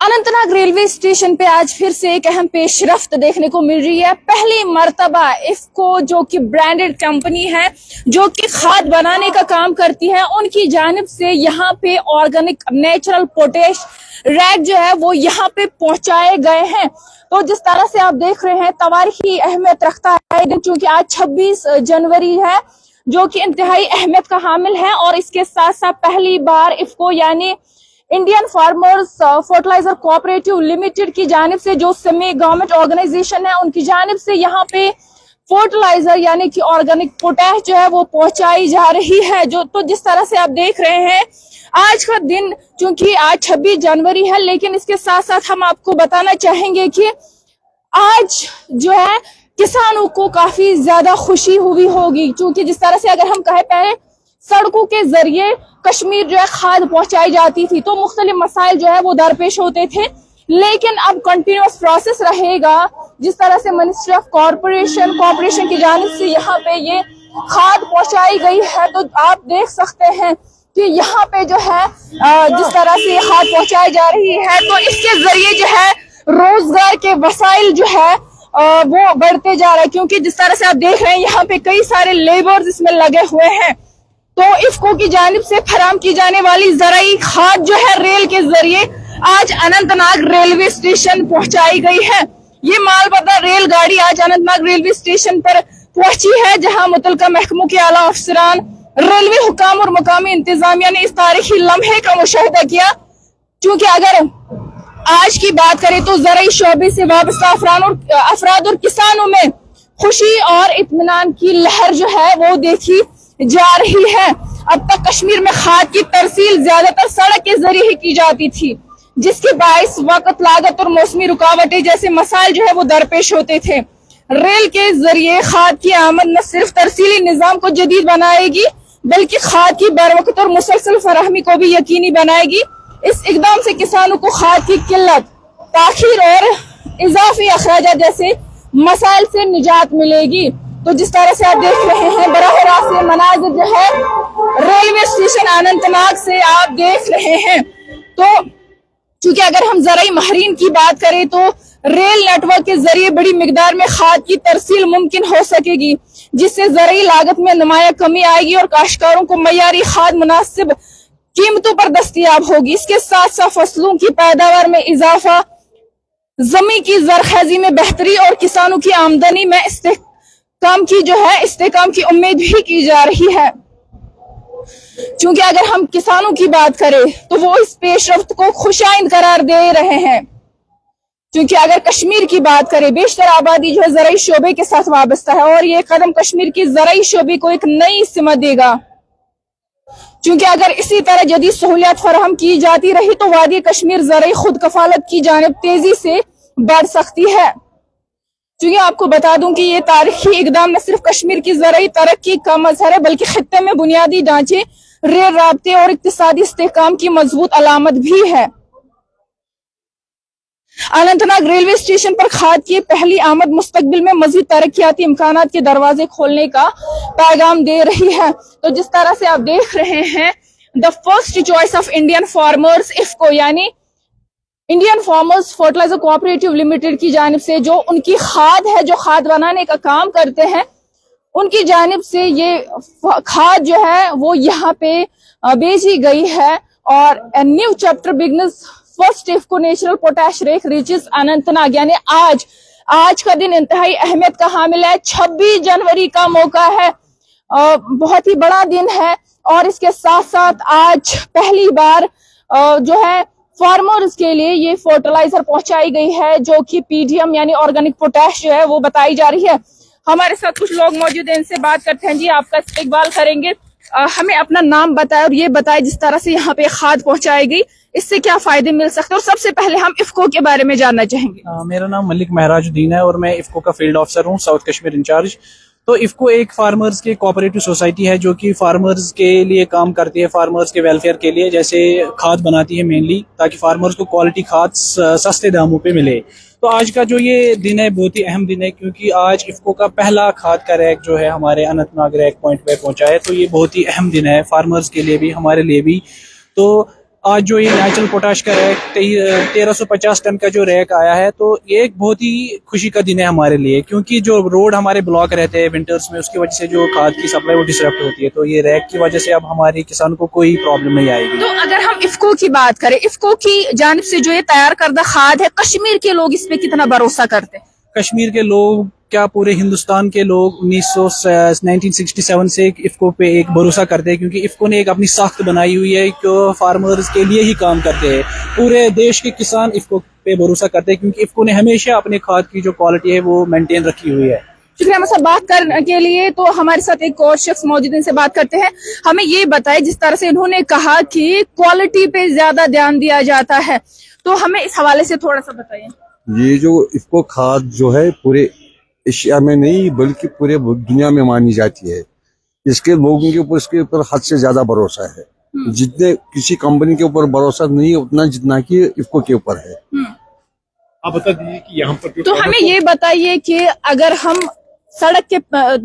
Anantnag railway station पे आज फिर से एक अहम पेशरफ्त देखने को मिल रही है। पहली मर्तबा इफ्को जो कि ब्रांडेड कंपनी है, जो कि खाद बनाने का काम करती है, उनकी जानिब से यहाँ पे ऑर्गेनिक नेचुरल पोटेश रैक जो है वो यहाँ पे पहुंचाए गए हैं। तो जिस तरह से आप देख रहे हैं, तवारीखी अहमियत रखता है दिन, चूंकि आज 26 जनवरी है, जो कि इंतहाई अहमियत का हामिल है। और इसके साथ साथ पहली बार इफ्को यानी Indian farmers fertiliser cooperative limited की जानिब से, जो सेमी गवर्नमेंट ऑर्गेनाइजेशन है, उनकी जानिब से यहाँ पे फर्टिलाइजर यानी कि ऑर्गेनिक पोटैश जो है वो पहुंचाई जा रही है। जो तो जिस तरह से आप देख रहे हैं, आज का दिन चूंकि आज 26 जनवरी है, लेकिन इसके साथ साथ हम आपको बताना चाहेंगे कि आज जो है किसानों को काफी ज्यादा खुशी हुई होगी, क्योंकि जिस तरह से अगर हम कहे पहले सड़कों के जरिए कश्मीर जो है खाद पहुंचाई जाती थी, तो मुख्तलिफ मसाइल जो है वो दरपेश होते थे, लेकिन अब कंटिन्यूअस प्रोसेस रहेगा। जिस तरह से मिनिस्ट्री ऑफ कॉर्पोरेशन की जानिब से यहाँ पे ये खाद पहुंचाई गई है, तो आप देख सकते हैं कि यहाँ पे जो है जिस तरह से खाद पहुंचाई जा रही है, तो इसके जरिए जो है रोजगार के वसाइल जो है वो बढ़ते जा रहे हैं। क्योंकि जिस तरह से आप देख रहे हैं, यहाँ पे कई सारे लेबर्स इसमें लगे हुए हैं। तो इफ्को की जानिब से फराम की जाने वाली जराई खाद जो है रेल के जरिए आज अनंतनाग रेलवे स्टेशन पहुंचाई गई है। ये मालबता रेलगाड़ी आज अनंतनाग रेलवे स्टेशन पर पहुंची है, जहां मुतल्लिका महकमों के आला अफसरान, रेलवे हुकाम और मुकामी इंतजामिया ने इस तारीखी लम्हे का मुशाहिदा किया। क्योंकि अगर आज की बात करें तो जराई शोबे से वाबस्ता अफराद और किसानों में खुशी और इत्मीनान की लहर जो है वो देखी जा रही है। अब तक कश्मीर में खाद की तरसील ज्यादातर सड़क के जरिए ही की जाती थी, जिसके बायस वक्त, लागत और मौसमी रुकावटें जैसे मसाइल जो है वो दरपेश होते थे। रेल के जरिए खाद की आमद न सिर्फ तरसीली निजाम को जदीद बनाएगी, बल्कि खाद की बरवक्त और मुसलसल फराहमी को भी यकीनी बनाएगी। इस इकदाम से किसानों को खाद की किल्लत, ताखीर और इजाफी अखराजात जैसे मसाइल से निजात मिलेगी। तो जिस तरह से आप देख रहे हैं, बराह रास्त मनाजिर जो है रेलवे स्टेशन अनंतनाग से आप देख रहे हैं। तो चूंकि अगर हम ज़राई माहिरीन की बात करें तो रेल नेटवर्क के जरिए बड़ी मिकदार में खाद की तरसील मुमकिन हो सकेगी, जिससे ज़राई लागत में नुमाया कमी आएगी और काश्तकारों को मयारी खाद मुनासिब कीमतों पर दस्तयाब होगी। इसके साथ साथ फसलों की पैदावार में इजाफा, जमीन की जरखेजी में बेहतरी और किसानों की आमदनी में इस्तेकाम की उम्मीद भी की जा रही है। क्योंकि अगर हम किसानों की बात करें तो वो इस पेशरफ्त को खुशाइंद करार दे रहे हैं। क्योंकि अगर कश्मीर की बात करें, बेशतर आबादी जो है ज़राई शोबे के साथ वाबस्ता है, और ये कदम कश्मीर की ज़राई शोबे को एक नई सिमत देगा। क्योंकि अगर इसी तरह जदीद सहूलियात फराहम की जाती रही तो वादी कश्मीर ज़राई खुद कफालत की जानिब तेजी से बढ़ सकती है। क्योंकि आपको बता दूं कि ये तारीखी इकदाम न सिर्फ कश्मीर की ज़राई तरक्की का मजहर है, बल्कि खित्ते में बुनियादी ढांचे, रेल राब्ते और इक्तिसादी इस्तेहकाम की मजबूत अलामत भी है। अनंतनाग रेलवे स्टेशन पर खाद की पहली आमद मुस्तकबिल में मजीद तरक्याती इम्कानात के दरवाजे खोलने का पैगाम दे रही है। तो जिस तरह से आप देख रहे हैं, the first choice of Indian farmers IFFCO यानी Indian farmers fertiliser cooperative limited की जानिब से जो उनकी खाद है, जो खाद बनाने का काम करते हैं, उनकी जानिब से ये खाद जो है वो यहाँ पे बेची गई है। और new chapter begins first IFFCO natural potash rake reaches Anantnag, यानी आज का दिन इंतहाई अहमियत का हामिल है। 26 जनवरी का मौका है, बहुत ही बड़ा दिन है। और इसके साथ साथ आज पहली बार जो है फार्मर्स के लिए ये फर्टिलाइजर पहुंचाई गई है, जो कि पीडीएम यानी ऑर्गेनिक पोटैश जो है वो बताई जा रही है। हमारे साथ कुछ लोग मौजूद हैं, इनसे बात करते हैं। जी, आपका इस्तकबाल करेंगे। हमें अपना नाम बताएं और ये बताएं जिस तरह से यहाँ पे खाद पहुंचाई गई, इससे क्या फायदे मिल सकते हैं। और सबसे पहले हम इफ्को के बारे में जानना चाहेंगे। मेरा नाम मलिक महराजुद्दीन है और मैं इफ्को का फील्ड ऑफिसर हूँ, साउथ कश्मीर इंचार्ज। तो इफ्को एक फार्मर्स के कोऑपरेटिव सोसाइटी है जो कि फार्मर्स के लिए काम करती है, फार्मर्स के वेलफेयर के लिए, जैसे खाद बनाती है मेनली, ताकि फार्मर्स को क्वालिटी खाद सस्ते दामों पे मिले। तो आज का जो ये दिन है बहुत ही अहम दिन है, क्योंकि आज इफ्को का पहला खाद का रैक जो है हमारे अनंतनाग रैक पॉइंट पे पहुंचा है। तो ये बहुत ही अहम दिन है फार्मर्स के लिए भी, हमारे लिए भी। तो आज जो ये नेचुरल पोटाश का रैक 1350 टन का जो रैक आया है, तो ये एक बहुत ही खुशी का दिन है हमारे लिए, क्योंकि जो रोड हमारे ब्लॉक रहते हैं विंटर्स में, उसकी वजह से जो खाद की सप्लाई वो डिसरप्ट होती है। तो ये रैक की वजह से अब हमारे किसानों को कोई प्रॉब्लम नहीं आएगी। तो अगर हम इफ्को की बात करें, इफ्को की जानिब से जो ये तैयार करदा खाद है, कश्मीर के लोग इस पे कितना भरोसा करते हैं? कश्मीर के लोग क्या, पूरे हिंदुस्तान के लोग 1967 से इफ्को पे एक भरोसा करते हैं, क्योंकि इफ्को ने एक अपनी साख्त बनाई हुई है कि फार्मर्स के लिए ही काम करते हैं। पूरे देश के किसान इफ्को पे भरोसा करते हैं, क्योंकि इफ्को ने हमेशा अपने खाद की जो क्वालिटी है वो मेंटेन रखी हुई है। शुक्रिया हमसे बात करने के लिए। तो हमारे साथ एक और शख्स मौजूद है, इनसे बात करते हैं। हमें ये बताएं, जिस तरह से इन्होंने कहा कि क्वालिटी पे ज्यादा ध्यान दिया जाता है, तो हमें इस हवाले से थोड़ा सा बताइए। ये जो इफ्को खाद जो है पूरे एशिया में नहीं बल्कि पूरे दुनिया में मानी जाती है। इसके लोगों के ऊपर इसके ऊपर हद से ज्यादा भरोसा है। जितने किसी कंपनी के ऊपर भरोसा नहीं है उतना जितना कि इफ्को के ऊपर है। आप बता दीजिए कि यहाँ पर तो हमें ये बताइए कि अगर हम सड़क के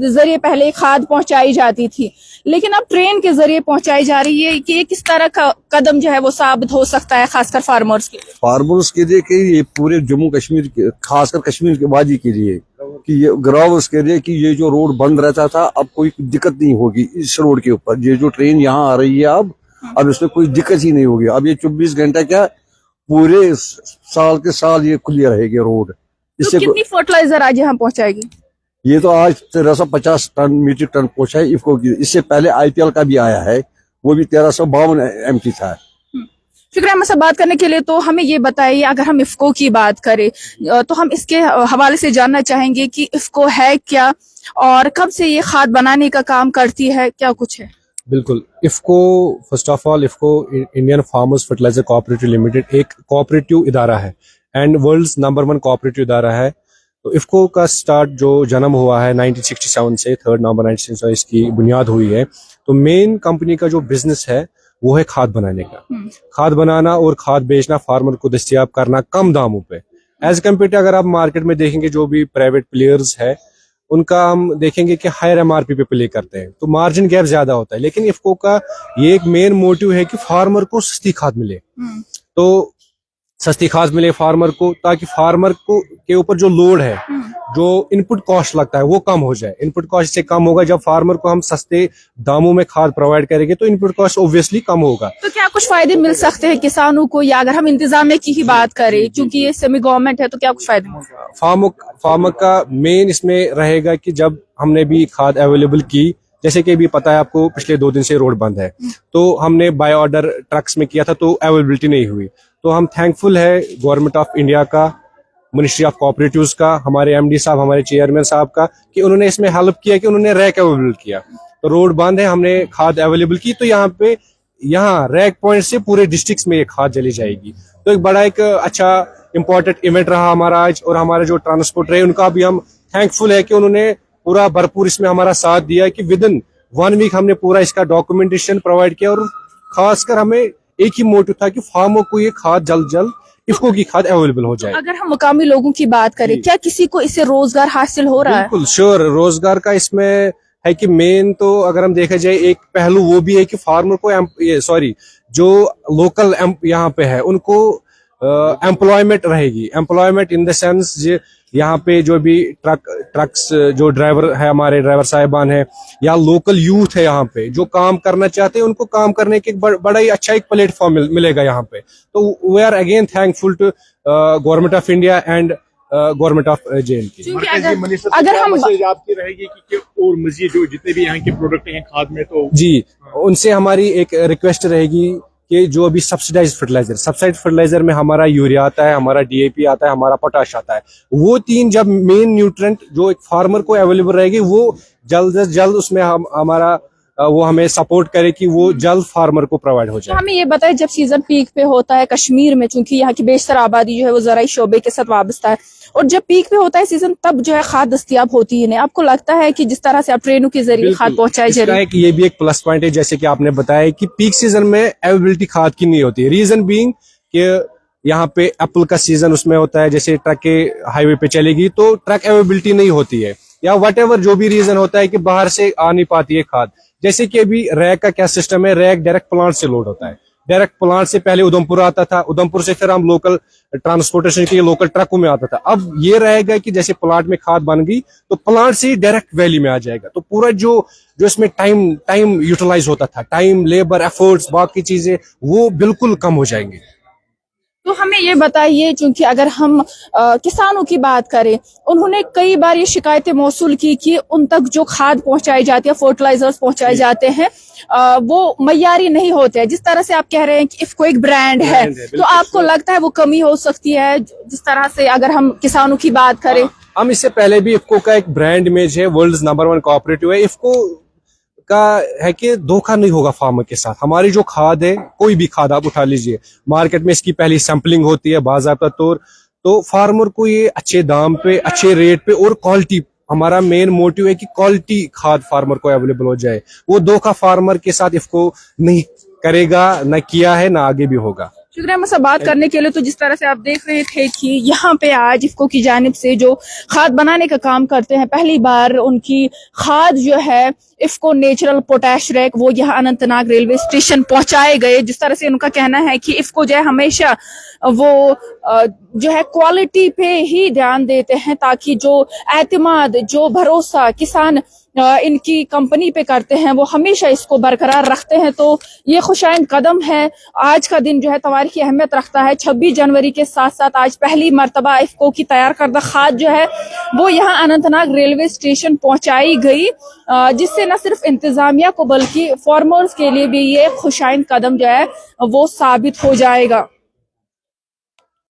जरिए पहले खाद पहुंचाई जाती थी, लेकिन अब ट्रेन के जरिए पहुंचाई जा रही है, कि ये किस तरह का कदम जो है वो साबित हो सकता है खासकर फार्मर्स के लिए? फार्मर्स के लिए कि ये पूरे जम्मू कश्मीर के, खासकर कश्मीर के वादी के लिए, कि ये ग्रावर्स के लिए कि ये जो रोड बंद रहता था अब कोई दिक्कत नहीं होगी इस रोड के ऊपर। ये जो ट्रेन यहाँ आ रही है अब इसमें कोई दिक्कत ही नहीं होगी। अब ये 24 घंटा क्या पूरे साल के साल ये खुली रहेगी रोड। तो कितनी फर्टिलाइजर आज यहाँ पहुंचाएगी? ये तो आज 1350 टन मीट्रिक टन पहुंचा है इफ्को की। इससे पहले IPL का भी आया है, वो भी 1352 MT था। शुक्रिया हमसे बात करने के लिए। तो हमें ये बताइए, अगर हम इफ्को की बात करें तो हम इसके हवाले से जानना चाहेंगे कि इफ्को है क्या और कब से ये खाद बनाने का काम करती है, क्या कुछ है? बिल्कुल, IFFCO first of all IFFCO Indian farmers fertiliser cooperative Limited एक कोऑपरेटिव इदारा है एंड वर्ल्ड्स नंबर 1 कोऑपरेटिव इदारा है। तो इफ्को का स्टार्ट जो जन्म हुआ है 1967 से, 3 नवंबर 1967 इसकी बुनियाद हुई है। तो मेन कंपनी का जो बिजनेस है वो है खाद बनाने का। खाद बनाना और खाद बेचना, फार्मर को दस्तयाब करना कम दामों पे। एज कम्पेयर अगर आप मार्केट में देखेंगे जो भी प्राइवेट प्लेयर्स है उनका हम देखेंगे कि हायर MRP पे प्ले करते हैं, तो मार्जिन गैप ज्यादा होता है। लेकिन इफ्को का ये एक मेन मोटिव है कि फार्मर को सस्ती खाद मिले। तो सस्ती खाद मिले फार्मर को, ताकि फार्मर को के ऊपर जो लोड है, जो इनपुट कॉस्ट लगता है वो कम हो जाए। इनपुट कॉस्ट से कम होगा जब फार्मर को हम सस्ते दामों में खाद प्रोवाइड करेंगे, तो इनपुट कॉस्ट ऑब्वियसली कम होगा। तो क्या कुछ फायदे मिल सकते हैं किसानों को, या अगर हम इंतजामिया की ही बात करें, क्योंकि ये सेमी गवर्नमेंट है, तो क्या कुछ फायदे मिल सकते हैं? फार्मर का मेन इसमें रहेगा कि जब हमने भी खाद अवेलेबल की, जैसे कि भी पता है आपको पिछले 2 दिन से रोड बंद है, तो हमने बाय ऑर्डर ट्रक्स में किया था तो अवेलेबिलिटी नहीं हुई। तो हम थैंकफुल है गवर्नमेंट ऑफ इंडिया का, मिनिस्ट्री ऑफ कोऑपरेटिव्स का, हमारे MD साहब, हमारे चेयरमैन साहब का, कि उन्होंने इसमें हेल्प किया कि उन्होंने रैक अवेलेबल किया। तो रोड बंद है, हमने खाद अवेलेबल की, तो यहाँ रैक पॉइंट से पूरे डिस्ट्रिक्ट में ये खाद चली जाएगी। तो एक बड़ा एक अच्छा इंपॉर्टेंट इवेंट रहा हमारा आज। और हमारे जो ट्रांसपोर्टर है उनका भी हम थैंकफुल है कि उन्होंने पूरा भरपूर इसमें हमारा साथ दिया, कि विदिन 1 वीक हमने पूरा इसका डॉक्यूमेंटेशन प्रोवाइड किया। और खासकर हमें एक ही मोटिव था कि फार्मर को ये खाद जल्द इफ्को की खाद अवेलेबल हो जाए। अगर हम मुकामी लोगों की बात करें, क्या किसी को इससे रोजगार हासिल हो रहा है? बिल्कुल श्योर, रोजगार का इसमें है कि मेन तो अगर हम देखा जाए एक पहलू वो भी है कि फार्मर को जो लोकल यहाँ पे है उनको एम्प्लॉयमेंट रहेगी। एम्प्लॉयमेंट इन द सेंस यहाँ पे जो भी ट्रक्स जो ड्राइवर है, हमारे ड्राइवर साहिबान है, या लोकल यूथ है यहाँ पे जो काम करना चाहते हैं, उनको काम करने के बड़ा ही अच्छा एक प्लेटफॉर्म मिलेगा यहाँ पे। तो we are again thankful to government of India and government of JNK। अगर हम आपकी रहेगी कि और मजीद जो जितने भी यहाँ के प्रोडक्ट हैं खाद में, तो जी उनसे हमारी एक रिक्वेस्ट रहेगी कि जो अभी सब्सिडाइज फर्टिलाइजर में हमारा यूरिया आता है, हमारा DAP आता है, हमारा पोटाश आता है, वो 3 जब मेन न्यूट्रेंट जो एक फार्मर को अवेलेबल रहेगी, वो जल्द से जल्द उसमें वो हमें सपोर्ट करे कि वो जल्द फार्मर को प्रोवाइड हो जाए। हमें ये बताएं, जब सीजन पीक पे होता है कश्मीर में, चूंकि यहाँ की बेशतर आबादी जो है वो ज़राई शोबे के साथ वाबस्ता है, और जब पीक पे होता है सीजन, तब जो है खाद दस्तियाब होती है नहीं। आपको लगता है कि जिस तरह से आप ट्रेनों के जरिए खाद पहुंचाई जा रही है, ये भी एक प्लस पॉइंट है, जैसे कि आपने बताया कि पीक सीजन में अवेलेबिलिटी खाद की नहीं होती है। रीजन बीइंग कि यहाँ पे एप्पल का सीजन उसमें होता है, जैसे ट्रक के हाईवे पे चलेगी तो ट्रक अवेलेबिलिटी नहीं होती है, या व्हाटएवर जो भी रीजन होता है कि बाहर से आ नहीं पाती है खाद। जैसे कि अभी रैक का क्या सिस्टम है, रैक डायरेक्ट प्लांट से लोड होता है, डायरेक्ट प्लांट से पहले उधमपुर आता था, उधमपुर से फिर हम लोकल ट्रांसपोर्टेशन के लिए लोकल ट्रकों में आता था। अब ये रहेगा कि जैसे प्लांट में खाद बन गई तो प्लांट से ही डायरेक्ट वैली में आ जाएगा। तो पूरा जो इसमें टाइम यूटिलाइज होता था, टाइम, लेबर, एफर्ट्स, बाकी चीजें वो बिल्कुल कम हो जाएंगे। तो हमें ये बताइए, चूंकि अगर हम किसानों की बात करें, उन्होंने कई बार ये शिकायतें मौसूल की कि उन तक जो खाद पहुंचाई जाती है, फर्टिलाइजर्स पहुंचाए जाते हैं, वो मय्यारी नहीं होते हैं। जिस तरह से आप कह रहे हैं कि इफ्को एक ब्रांड है, तो आपको लगता है वो कमी हो सकती है जिस तरह से अगर हम किसानों की बात करें? हम इससे पहले भी इफ्को का एक ब्रांड इमेज है, वर्ल्ड नंबर 1 कोऑपरेटिव है। इफ्को का है कि धोखा नहीं होगा फार्मर के साथ। हमारी जो खाद है, कोई भी खाद आप उठा लीजिए, मार्केट में इसकी पहली सैंपलिंग होती है बाज़ाब्ता तौर, तो फार्मर को ये अच्छे दाम पे, अच्छे रेट पे और क्वालिटी, हमारा मेन मोटिव है कि क्वालिटी खाद फार्मर को अवेलेबल हो जाए। वो धोखा फार्मर के साथ इफ्को नहीं करेगा, न किया है, ना आगे भी होगा। शुक्रिया मुझसे बात करने के लिए। तो जिस तरह से आप देख रहे थे कि यहाँ पे आज इफ्को की जानिब से जो खाद बनाने का काम करते हैं, पहली बार उनकी खाद जो है इफ्को नेचुरल पोटैश रैक, वो यहाँ अनंतनाग रेलवे स्टेशन पहुंचाए गए। जिस तरह से उनका कहना है कि इफ्को जो है हमेशा वो जो है क्वालिटी पे ही ध्यान देते हैं, ताकि जो एतमाद, जो भरोसा किसान इनकी कंपनी पे करते हैं, वो हमेशा इसको बरकरार रखते हैं। तो ये खुशाइंद कदम है। आज का दिन जो है तवारीखी अहमियत रखता है। 26 जनवरी के साथ साथ आज पहली मर्तबा इफ्को की तैयार करदा खाद जो है वो यहाँ अनंतनाग रेलवे स्टेशन पहुंचाई गई, जिससे न सिर्फ इंतजामिया को बल्कि फार्मर्स के लिए भी ये खुशाइंद कदम जो है वो साबित हो जाएगा।